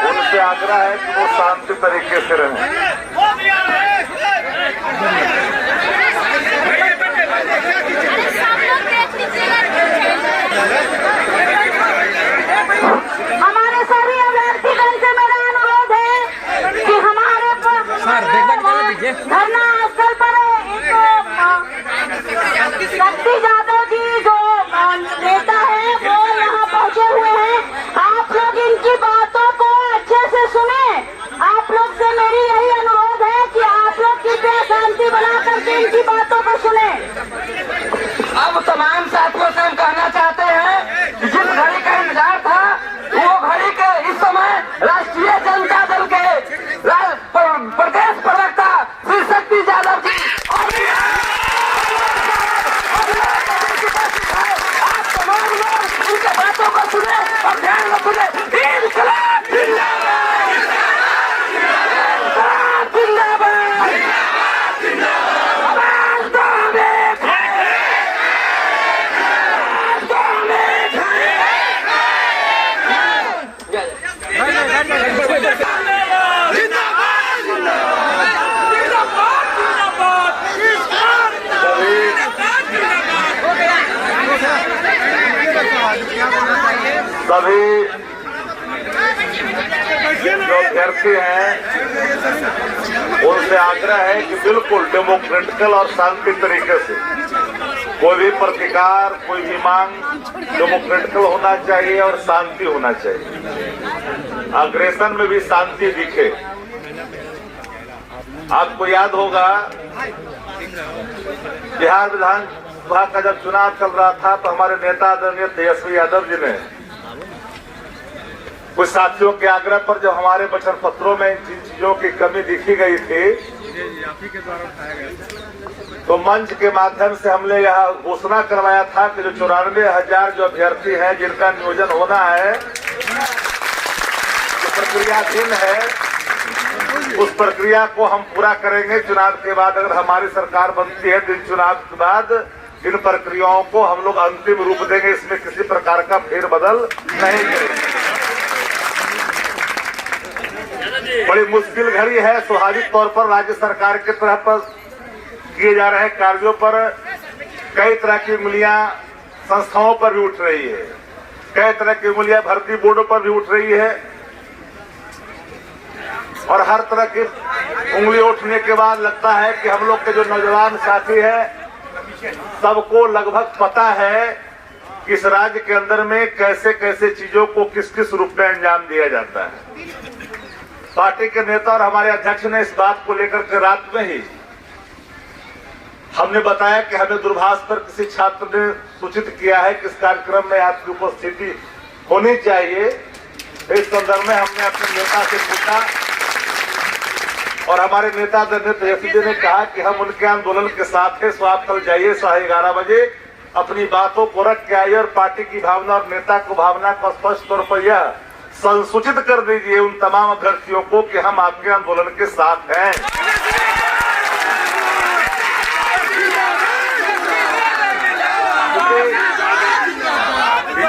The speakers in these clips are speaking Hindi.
उनसे आग्रह है कि वो शांति तरीके से रहें। हमारे सभी अभ्यर्थीगण से मेरा अनुरोध है कि हमारे धरना स्थल पर शक्ति यादव जी जो नेता है वो यहाँ पहुँचे हुए हैं। आप लोग इनकी बातों को अच्छे से सुने। आप लोग से मेरी यही अनुरोध है कि आप लोग कृपया शांति बना करके इनकी बातों को सुने। अब तमाम साथियों से हम कहना चाहते हैं कि जिस घड़ी का इंतजार था वो घड़ी के इस समय राष्ट्रीय जनता दल के प्रदेश प्रवक्ता श्री शक्ति यादव जी आप तमाम लोग उनके बातों को सुने और ध्यान में सुने। इनकलाब जिंदाबाद, इनकलाब जिंदाबाद, इनकलाब जिंदाबाद, आवाज दो हमें सभी जो अभ्यर्थी हैं उनसे आग्रह है कि बिल्कुल डेमोक्रेटिकल और शांति तरीके से कोई भी प्रतिकार, कोई भी मांग डेमोक्रेटिकल होना चाहिए और शांति होना चाहिए। अग्रेशन में भी शांति दिखे। आपको याद होगा बिहार विधानसभा का जब चुनाव चल रहा था तो हमारे नेता आदरणीय तेजस्वी यादव जी ने कुछ साथियों के आग्रह पर जब हमारे वचन पत्रों में जिन चीजों की कमी दिखी गई थी तो मंच के माध्यम से हमने यह घोषणा करवाया था कि जो 94,000 जो अभ्यर्थी हैं जिनका नियोजन होना है, जो प्रक्रियाधीन है, उस प्रक्रिया को हम पूरा करेंगे। चुनाव के बाद अगर हमारी सरकार बनती है तो इन चुनाव के बाद इन प्रक्रियाओं को हम लोग अंतिम रूप देंगे। इसमें किसी प्रकार का फेरबदल नहीं करेंगे। बड़ी मुश्किल घड़ी है। स्वाभाविक तौर पर राज्य सरकार के तरफ पर किए जा रहे कार्यों पर कई तरह की उंगलियां संस्थाओं पर भी उठ रही है, कई तरह की उंगलियां भर्ती बोर्डों पर भी उठ रही है और हर तरह की उंगली उठने के बाद लगता है कि हम लोग के जो नौजवान साथी हैं सबको लगभग पता है कि इस राज्य के अंदर में कैसे कैसे चीजों को किस किस रूप में अंजाम दिया जाता है। पार्टी के नेता और हमारे अध्यक्ष ने इस बात को लेकर के रात में ही हमने बताया कि हमें दूरभाष पर किसी छात्र ने सूचित किया है कि इस कार्यक्रम में आपकी उपस्थिति होनी चाहिए। इस संदर्भ में हमने अपने नेता से पूछा और हमारे नेता तेजस्वी जी ने कहा कि हम उनके आंदोलन के साथ हैं, सो आप कल जाइए 11:30 बजे अपनी बातों को रख के आइए और पार्टी की भावना और नेता को भावना को स्पष्ट तौर पर यह संसूचित कर दीजिए उन तमाम अभ्यर्थियों को कि हम आपके आंदोलन के साथ हैं।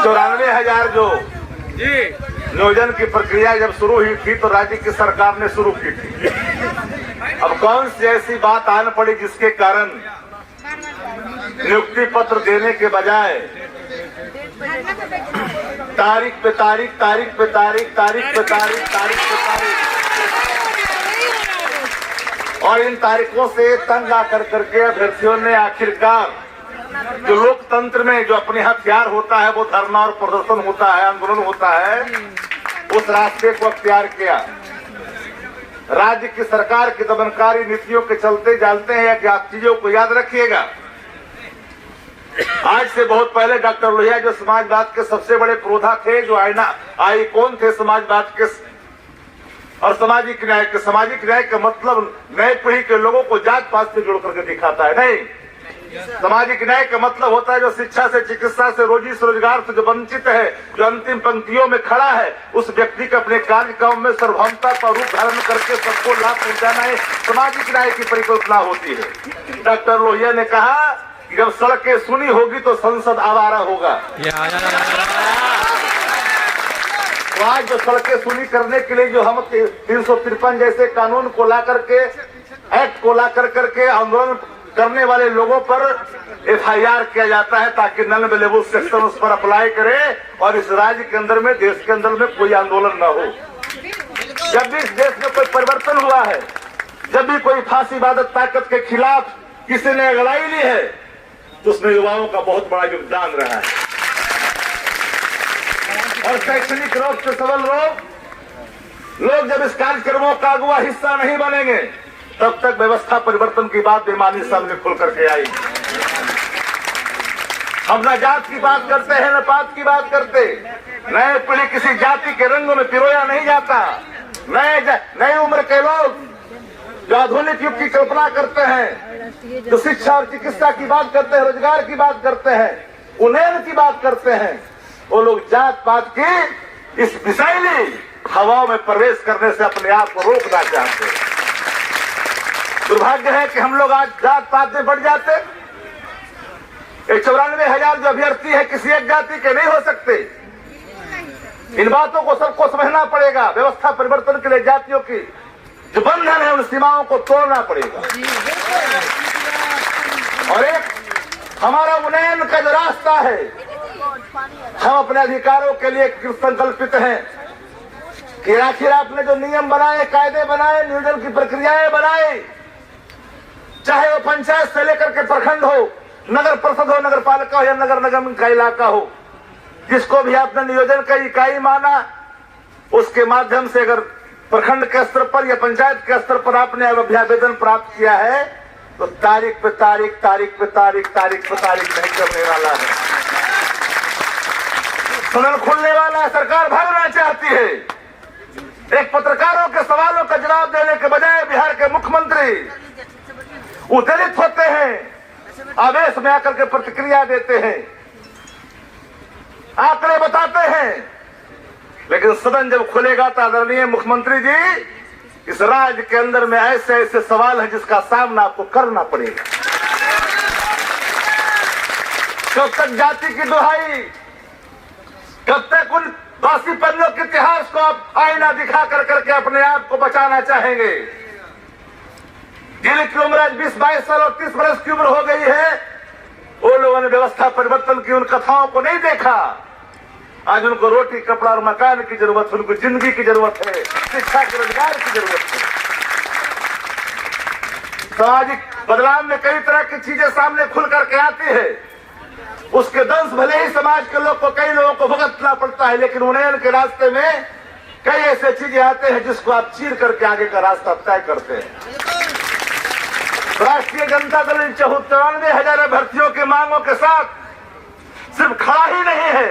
94,000 जो नियोजन की प्रक्रिया जब शुरू हुई थी तो राज्य की सरकार ने शुरू की थी। अब कौन सी ऐसी बात आन पड़ी जिसके कारण नियुक्ति पत्र देने के बजाय तारीख पे तारीख, तारीख पे तारीख, तारीख पे तारीख, तारीख पे तारीख और इन तारीखों से तंग आकर करके अभ्यर्थियों ने आखिरकार जो लोकतंत्र में जो अपने हथियार होता है वो धरना और प्रदर्शन होता है, आंदोलन होता है, उस रास्ते को अख्तियार किया। राज्य की सरकार की दमनकारी नीतियों के चलते जानते हैं कि आप चीजों को याद रखिएगा। आज से बहुत पहले डॉक्टर लोहिया जो समाजवाद के सबसे बड़े प्रोधा थे, जो आइकॉन थे समाजवाद के और सामाजिक न्याय के मतलब नए पीढ़ी के लोगों को जात पात से जोड़ करके दिखाता है। नहीं, सामाजिक न्याय का मतलब होता है जो शिक्षा से, चिकित्सा से, रोजी से, रोजगार से जो वंचित है, जो अंतिम पंक्तियों में खड़ा है, उस व्यक्ति को अपने कार्यक्रम में सार्वभौमता का रूप धारण करके सबको लाभ पहुंचाना है, सामाजिक न्याय की परिकल्पना होती है। डॉक्टर लोहिया ने कहा कि जब सड़कें सुनी होगी तो संसद आवारा होगा। तो आज जो सड़कें सुनी करने के लिए जो हम 353 जैसे कानून को ला करके, एक्ट को ला करके आंदोलन करने वाले लोगों पर FIR किया जाता है ताकि नॉन अवेलेबल सेक्शन उस पर अप्लाई करे और इस राज्य के अंदर में, देश के अंदर में कोई आंदोलन न हो। जब भी इस देश में कोई परिवर्तन हुआ है, जब भी कोई फांसीवादक ताकत के खिलाफ किसी ने लड़ाई ली है, तो उसमें युवाओं का बहुत बड़ा योगदान रहा है। और शैक्षणिक रूप से सबल लोग जब इस कार्यक्रमों का अगुआ हिस्सा नहीं बनेंगे, तब तक व्यवस्था परिवर्तन की बात बेमानी सामने खुल करके आई। हम न जात की बात करते हैं, न पात की बात करते। नए पीढ़ी किसी जाति के रंगों में पिरोया नहीं जाता। नए उम्र के लोग जो आधुनिक युग की कल्पना करते हैं, जो शिक्षा और चिकित्सा की बात करते हैं, रोजगार की बात करते हैं, उन्नयन की बात करते हैं, वो लोग जात पात की इस विषैली हवाओं में प्रवेश करने से अपने आप को रोकना चाहते हैं। दुर्भाग्य है कि हम लोग आज जात पात में बढ़ जाते। 94,000 जो अभ्यर्थी है किसी एक जाति के नहीं हो सकते। इन बातों को सबको समझना पड़ेगा। व्यवस्था परिवर्तन के लिए जातियों की जो बंधन है, उन सीमाओं को तोड़ना पड़ेगा। और एक हमारा उन्नयन का जो रास्ता है, हम अपने अधिकारों के लिए संकल्पित हैं कि आखिर आपने जो नियम बनाए, कायदे बनाए, नियोजन की प्रक्रियाएं बनाई, चाहे वो पंचायत से लेकर के प्रखंड हो, नगर परिषद हो, नगर पालिका हो या नगर निगम का इलाका हो, जिसको भी आपने नियोजन का इकाई माना, उसके माध्यम से अगर प्रखंड के स्तर पर या पंचायत के स्तर पर आपने अभ्यावेदन प्राप्त किया है, तो तारीख पे तारीख नहीं करने वाला है। सदन खुलने वाला है, सरकार भागना चाहती है। एक पत्रकारों के सवालों का जवाब देने के बजाय बिहार के मुख्यमंत्री उद्दलित होते हैं, आवेश में आकर के प्रतिक्रिया देते हैं, आंकड़े बताते हैं, लेकिन सदन जब खुलेगा तो आदरणीय मुख्यमंत्री जी, इस राज्य के अंदर में ऐसे ऐसे सवाल हैं जिसका सामना आपको करना पड़ेगा। कब तक जाति की दुहाई, कब तक उन 82 पन्नों के इतिहास को आप आईना दिखा कर करके अपने आप को बचाना चाहेंगे? जिनकी उम्र आज 20-22 साल और 30 वर्ष की उम्र हो गई है, वो लोगों ने व्यवस्था परिवर्तन की उन कथाओं को नहीं देखा। आज उनको रोटी, कपड़ा और मकान की जरूरत है, उनको जिंदगी की जरूरत है, शिक्षा के, रोजगार की जरूरत है। सामाजिक बदलाव में कई तरह की चीजें सामने खुल करके आती है। उसके दंश भले ही समाज के लोग को, कई लोगों को भुगतना पड़ता है, लेकिन उन्नयन के रास्ते में कई ऐसे चीजें आते हैं जिसको आप चीर करके आगे का रास्ता तय करते हैं। राष्ट्रीय जनता दल इन 94,000 भर्तियों की मांगों के साथ सिर्फ खड़ा ही नहीं है,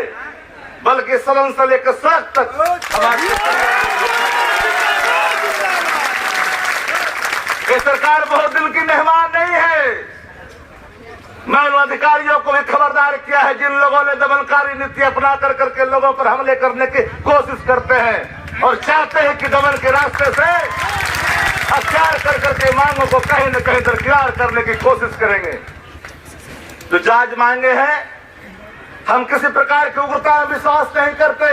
बल्कि सदन से लेकर सड़क तक हमारी ये सरकार बहुत दिल की मेहमान नहीं है। मैं उन अधिकारियों को भी खबरदार किया है जिन लोगों ने दमनकारी नीति अपना कर करके लोगों पर हमले करने की कोशिश करते हैं और चाहते हैं कि दमन के रास्ते से हथियार कर करके मांगों को कहीं न कहीं दरकिनार करने की कोशिश करेंगे। जो जांच मांगे हैं, हम किसी प्रकार की उग्रता में विश्वास नहीं करते,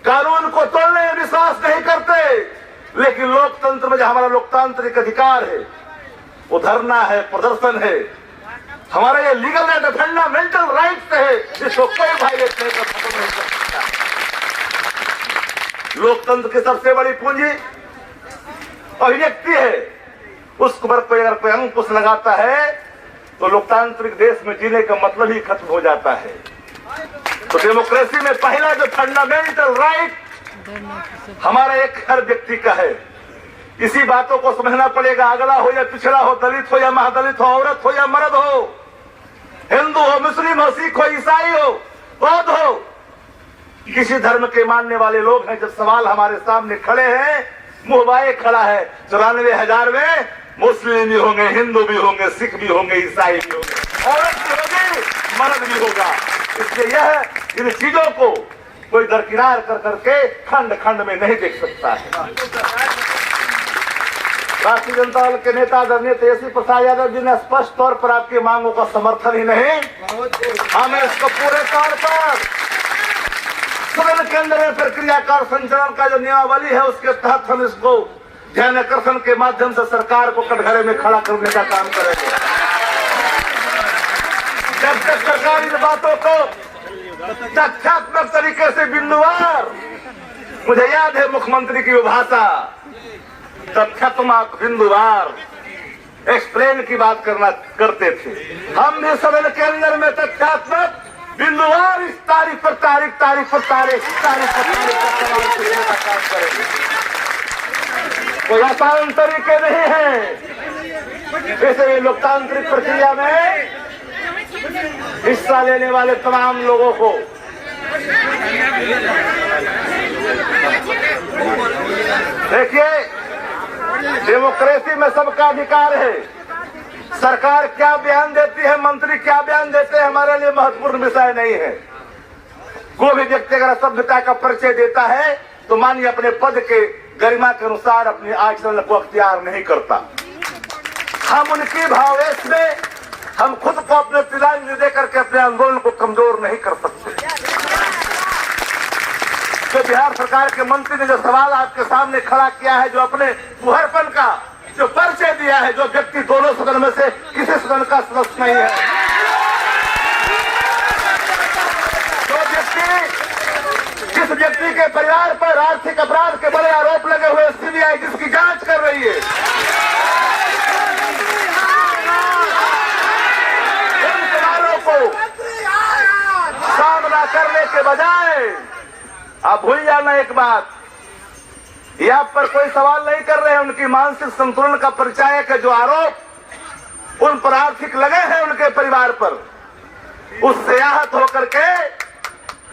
कानून को तोड़ने में विश्वास नहीं करते, लेकिन लोकतंत्र में जो हमारा लोकतांत्रिक अधिकार है, वो धरना है, प्रदर्शन है, हमारा ये लीगल एंड फंडामेंटल राइट्स है, जिसको कोई वायलेट नहीं कर सकता। लोकतंत्र की सबसे बड़ी पूंजी अभिव्यक्ति है। उस पर कोई अगर कोई अंकुश लगाता है तो लोकतांत्रिक देश में जीने का मतलब ही खत्म हो जाता है। तो डेमोक्रेसी में पहला जो फंडामेंटल राइट हमारा एक हर व्यक्ति का है। इसी बातों को समझना पड़ेगा। अगला हो या पिछड़ा हो, दलित हो या महादलित हो, औरत हो या मर्द हो, हिंदू हो, मुस्लिम हो, सिख हो, ईसाई हो, बौद्ध हो, किसी धर्म के मानने वाले लोग हैं। जब सवाल हमारे सामने खड़े हैं, मुंह बाए खड़ा है। 94,000 में मुस्लिम भी होंगे, हिंदू भी होंगे, सिख भी होंगे, ईसाई भी होंगे। औरत भी होगी, मर्द भी होगा। इसलिए यह इन चीजों को कोई दरकिनार कर करके खंड खंड में नहीं देख सकता है। राष्ट्रीय जनता दल के नेता आदरणीय तेजस्वी प्रसाद यादव जी ने स्पष्ट तौर पर आपकी मांगों का समर्थन ही नहीं, हमें इसको पूरे तौर पर सदन के अंदर में प्रक्रियाकार संचालन का जो नियमावली है उसके तहत हम इसको ध्यान आकर्षण के माध्यम से सरकार को कटघरे में खड़ा करने का काम करेंगे। जब तक सरकार इन बातों को तथ्यात्मक तरीके से बिंदुवार, मुझे याद है मुख्यमंत्री की भाषा, तथ्यात्मक बिंदुवार एक्सप्लेन की बात करते थे। हम भी सदन के अंदर में तथ्यात्मक बिंदुवार इस तारीख पर तारीख का काम करेंगे। कोई आसान तरीके नहीं है। इसलिए लोकतांत्रिक प्रक्रिया में हिस्सा लेने वाले तमाम लोगों को देखिए, डेमोक्रेसी में सबका अधिकार है। सरकार क्या बयान देती है, मंत्री क्या बयान देते हैं, हमारे लिए महत्वपूर्ण विषय नहीं है। कोई भी व्यक्ति अगर सभ्यता का परिचय देता है तो मानिए अपने पद के गरिमा के अनुसार अपने आचरण को अख्तियार नहीं करता। हम उनकी भावेश में हम खुद को अपने तिलांजलि दे करके अपने आंदोलन को कमजोर नहीं कर सकते। तो बिहार सरकार के मंत्री ने जो सवाल आपके सामने खड़ा किया है, जो अपने फुहरपन का जो परिचय दिया है, जो व्यक्ति दोनों सदन में से किसी सदन का सदस्य नहीं है, जिस व्यक्ति के परिवार पर आर्थिक अपराध के बड़े आरोप लगे हुए, सीबीआई जिसकी जांच कर रही है, उन सवालों को सामना करने के बजाय आप भूल जाना एक बात, ये आप पर कोई सवाल नहीं कर रहे हैं। उनकी मानसिक संतुलन का परिचायक है जो आरोप उन पर आर्थिक लगे हैं उनके परिवार पर, उससे आहत होकर के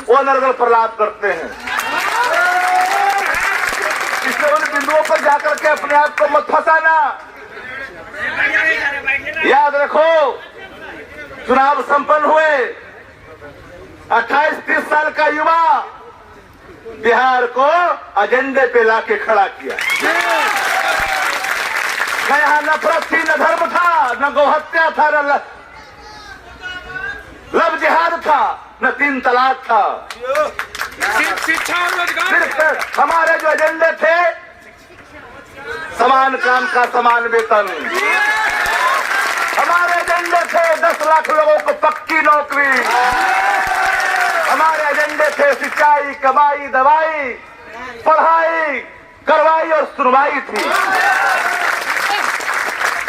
वो नरगल प्रलाप करते हैं। इसलिए उन बिंदुओं पर जाकर के अपने आप को मत फंसाना। याद रखो, चुनाव संपन्न हुए, 28-30 साल का युवा बिहार को एजेंडे पे लाके खड़ा किया। न यहाँ नफरत थी, न धर्म था, न गौहत्या था, न लव जिहाद था, न 3 तलाक था। शिक्षा और रोजगार, सिर्फ हमारे जो एजेंडे थे, समान काम का समान वेतन। हमारे एजेंडे थे 10 लाख लोगों को पक्की नौकरी। हमारे एजेंडे थे सिंचाई, कमाई, दवाई, पढ़ाई, करवाई और सुनवाई थी।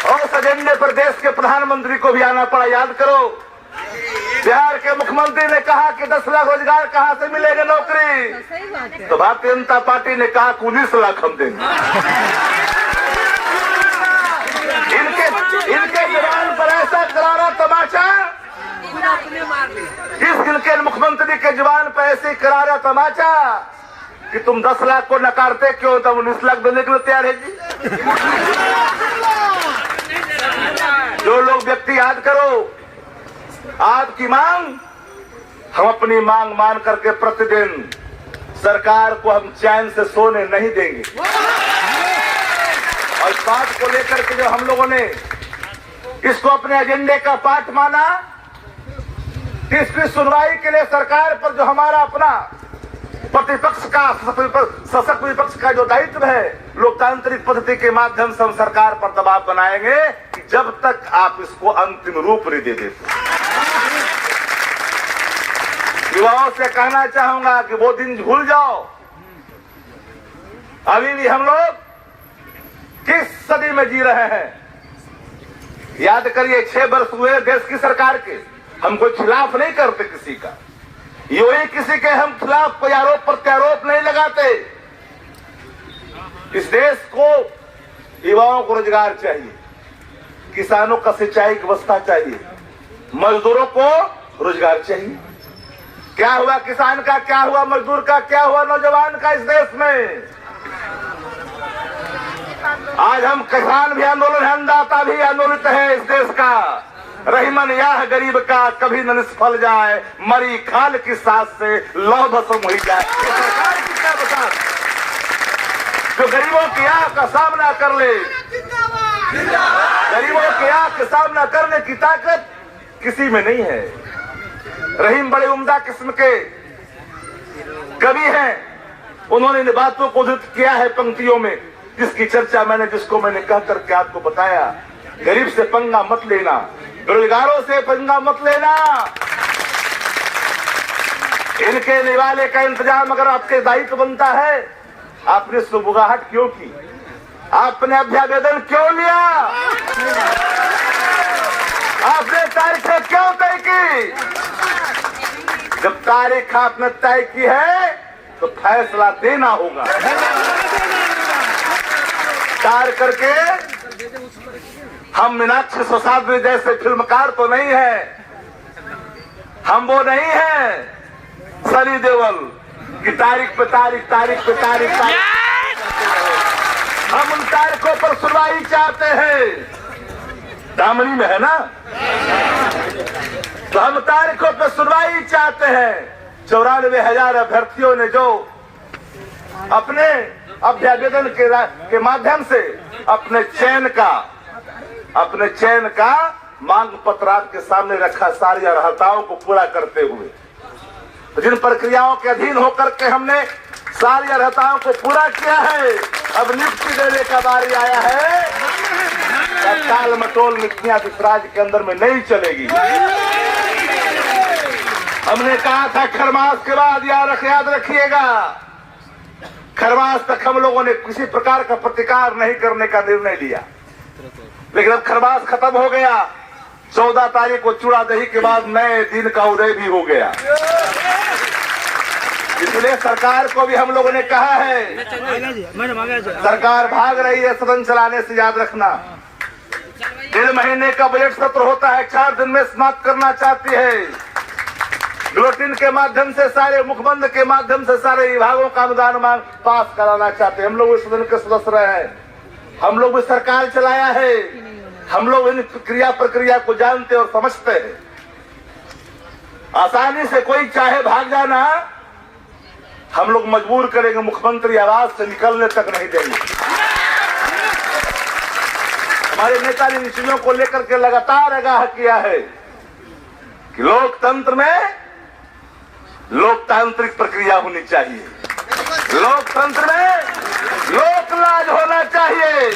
और उस एजेंडे पर देश के प्रधानमंत्री को भी आना पड़ा। याद करो, बिहार के मुख्यमंत्री ने कहा कि 10 लाख रोजगार कहां से मिलेगा नौकरी, तो भारतीय जनता पार्टी ने कहा कि 19 लाख हम देंगे। इनके जवान पर ऐसा करारा तमाचा, इनके मुख्यमंत्री के जवान पर ऐसे करारा तमाचा कि तुम 10 लाख को नकारते क्यों, तब 19 लाख देने के लिए तैयार है जी। जो लोग व्यक्ति याद करो, आपकी मांग हम अपनी मांग मान करके प्रतिदिन सरकार को हम चैन से सोने नहीं देंगे। और इस बात को लेकर के जो हम लोगों ने इसको अपने एजेंडे का पार्ट माना, इसकी सुनवाई के लिए सरकार पर जो हमारा अपना प्रतिपक्ष का सशक्त विपक्ष का जो दायित्व है, लोकतांत्रिक पद्धति के माध्यम से हम सरकार पर दबाव बनाएंगे कि जब तक आप इसको अंतिम रूप नहीं दे देते। युवाओं से कहना चाहूंगा कि वो दिन भूल जाओ। अभी भी हम लोग किस सदी में जी रहे हैं, याद करिए। 6 वर्ष हुए देश की सरकार के, हम कोई खिलाफ नहीं करते किसी का, यो ही किसी के हम खिलाफ कोई आरोप प्रत्यारोप नहीं लगाते। इस देश को युवाओं को रोजगार चाहिए, किसानों का सिंचाई की व्यवस्था चाहिए, मजदूरों को रोजगार चाहिए। क्या हुआ किसान का, क्या हुआ मजदूर का, क्या हुआ नौजवान का इस देश में? आज हम किसान भी आंदोलन है, अन्नदाता भी आंदोलित है इस देश का। रही मन यह गरीब का कभी न निष्फल जाए, मरी खाल की सांस से लौ भस्म हो जाए। ये सरकार की क्या बता, जो गरीबों की आह का सामना कर ले, गरीबों की आह का सामना करने की ताकत किसी में नहीं है। रहीम बड़े उम्दा किस्म के कवि हैं, उन्होंने इन बातों को उद्धृत किया है पंक्तियों में, जिसकी चर्चा जिसको मैंने कह करके आपको बताया। गरीब से पंगा मत लेना, बेरोजगारों से पंगा मत लेना, इनके निवाले का इंतजाम अगर आपके दायित्व बनता है, आपने सुबुगाहट क्यों की, आपने अभ्यावेदन क्यों लिया, आपने तारीखें क्यों तय की? जब तारीख आपने तय की है तो फैसला देना होगा। कार करके हम मीनाक्षी सोसाद्री जैसे फिल्मकार तो नहीं है, हम वो नहीं है सनी देओल की तारीख पे तारीख, तारीख पे तारीख, हम उन तारीखों पर सुनवाई चाहते हैं। दामनी में है ना, तो हम तारीखों पर सुनवाई चाहते हैं। 94,000 अभ्यर्थियों ने जो अपने अभ्यावेदन के माध्यम से अपने चयन का मांग पत्र आपके सामने रखा, सारी अर्हताओं को पूरा करते हुए, तो जिन प्रक्रियाओं के अधीन होकर के हमने सारी अर्हताओं को पूरा किया है, अब नियुक्ति देने का बारी आया है। टाल मटोल नीतियां इस राज्य के अंदर में नहीं चलेगी। हमने कहा था खरमास के बाद याद रखिएगा, खरमास तक हम लोगों ने किसी प्रकार का प्रतिकार नहीं करने का निर्णय लिया, लेकिन अब खरमास खत्म हो गया। 14 तारीख को चूड़ा दही के बाद नए दिन का उदय भी हो गया। इसलिए सरकार को भी हम लोगों ने कहा है, सरकार भाग रही है सदन चलाने से, याद रखना। 1.5 महीने का बजट सत्र होता है, 4 दिन में समाप्त करना चाहती है। बुलेटिन के माध्यम से, सारे मुखबंद के माध्यम से सारे विभागों का अनुदान मांग पास कराना चाहते हैं। हम लोग इस सदन के सदस्य रहे हैं, हम लोग भी सरकार चलाया है, हम लोग इन प्रक्रिया को जानते और समझते हैं। आसानी से कोई चाहे भाग जाना, हम लोग मजबूर करेंगे, मुख्यमंत्री आवास से निकलने तक नहीं देंगे। हमारे नेता ने इन चीजों को लेकर के लगातार आगाह किया है कि लोकतंत्र में लोकतांत्रिक प्रक्रिया होनी चाहिए, लोकतंत्र में लोकलाज होना चाहिए।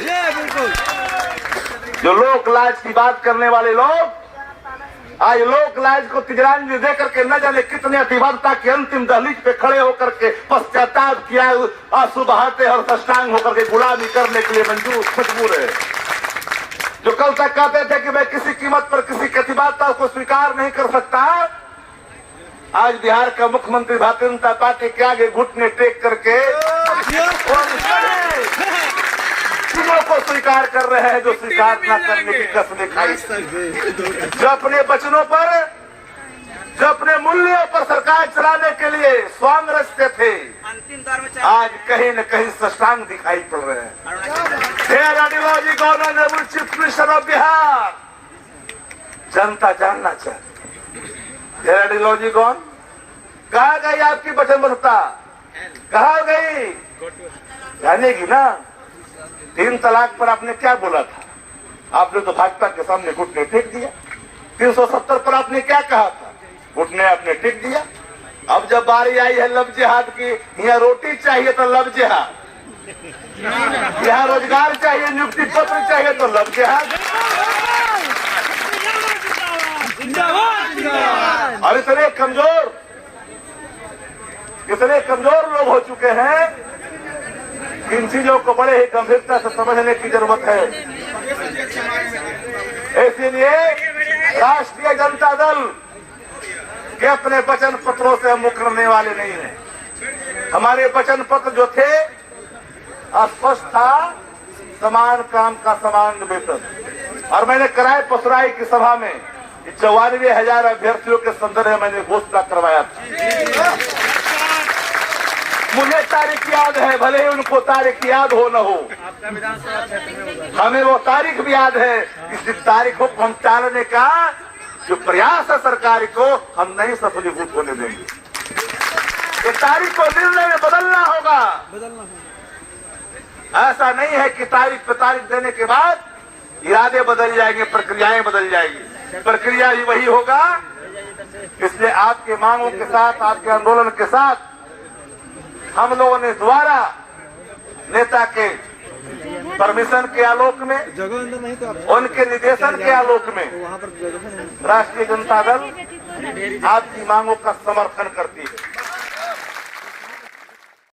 जो लोकलाज की बात करने वाले लोग आज लोकलाज को तिजरांजलि देकर के न जाने कितने अतिवादता की अंतिम दहलीज पे खड़े होकर के पश्चाताप किया, आंसू बहाते और साष्टांग होकर के गुलामी करने के लिए मजबूर है। जो कल तक कहते थे कि मैं किसी कीमत पर किसी की अतिवादता को स्वीकार नहीं कर सकता, आज बिहार का मुख्यमंत्री भारतीय जनता पार्टी के आगे घुटने टेक करके चीजों को स्वीकार कर रहे हैं जो स्वीकार न करने की कसमें खाई। जो अपने वचनों पर, जो अपने मूल्यों पर सरकार चलाने के लिए स्वांग रचते थे, आज कहीं न कहीं साष्टांग दिखाई पड़ रहे हैं। Ideology governor chief minister of Bihar, जनता जानना चाहती है आइडियोलॉजी कौन, कहाँ गई आपकी वचनबद्धता, कहाँ गई, जानेगी ना। 3 तलाक पर आपने क्या बोला था, आपने तो भाजपा के सामने घुटने टेक दिया। 370 पर आपने क्या कहा था, घुटने आपने टेक दिया। अब जब बारी आई है लव जिहाद की, यहाँ रोटी चाहिए तो लव जिहाद, यहाँ रोजगार चाहिए, नियुक्ति पत्र चाहिए तो लव जिहाद। और इतने कमजोर लोग हो चुके हैं, इन चीजों को बड़े ही गंभीरता से समझने की जरूरत है। इसलिए राष्ट्रीय जनता दल के अपने वचन पत्रों से हम मुकरने वाले नहीं हैं। हमारे वचन पत्र जो थे स्पष्ट था, समान काम का समान वेतन। और मैंने कराए पसराई की सभा में 94,000 अभ्यर्थियों के संदर्भ में मैंने घोषणा करवाया था मुझे तारीख याद है, भले ही उनको तारीख याद हो न हो, हमें वो तारीख भी याद है। इस तारीख को पहुंचाने का जो प्रयास है सरकार को, हम नहीं सफलीभूत होने देंगे। ये तारीख को निर्णय में बदलना होगा। ऐसा नहीं है कि तारीख पे तारीख देने के बाद इरादे बदल जाएंगे, प्रक्रियाएं बदल जाएंगी। प्रक्रिया ही वही होगा। इसलिए आपके मांगों के साथ, आपके आंदोलन के साथ हम लोगों ने दोबारा नेता के परमिशन के आलोक में, उनके निर्देशन के आलोक में राष्ट्रीय जनता दल आपकी मांगों का समर्थन करता है।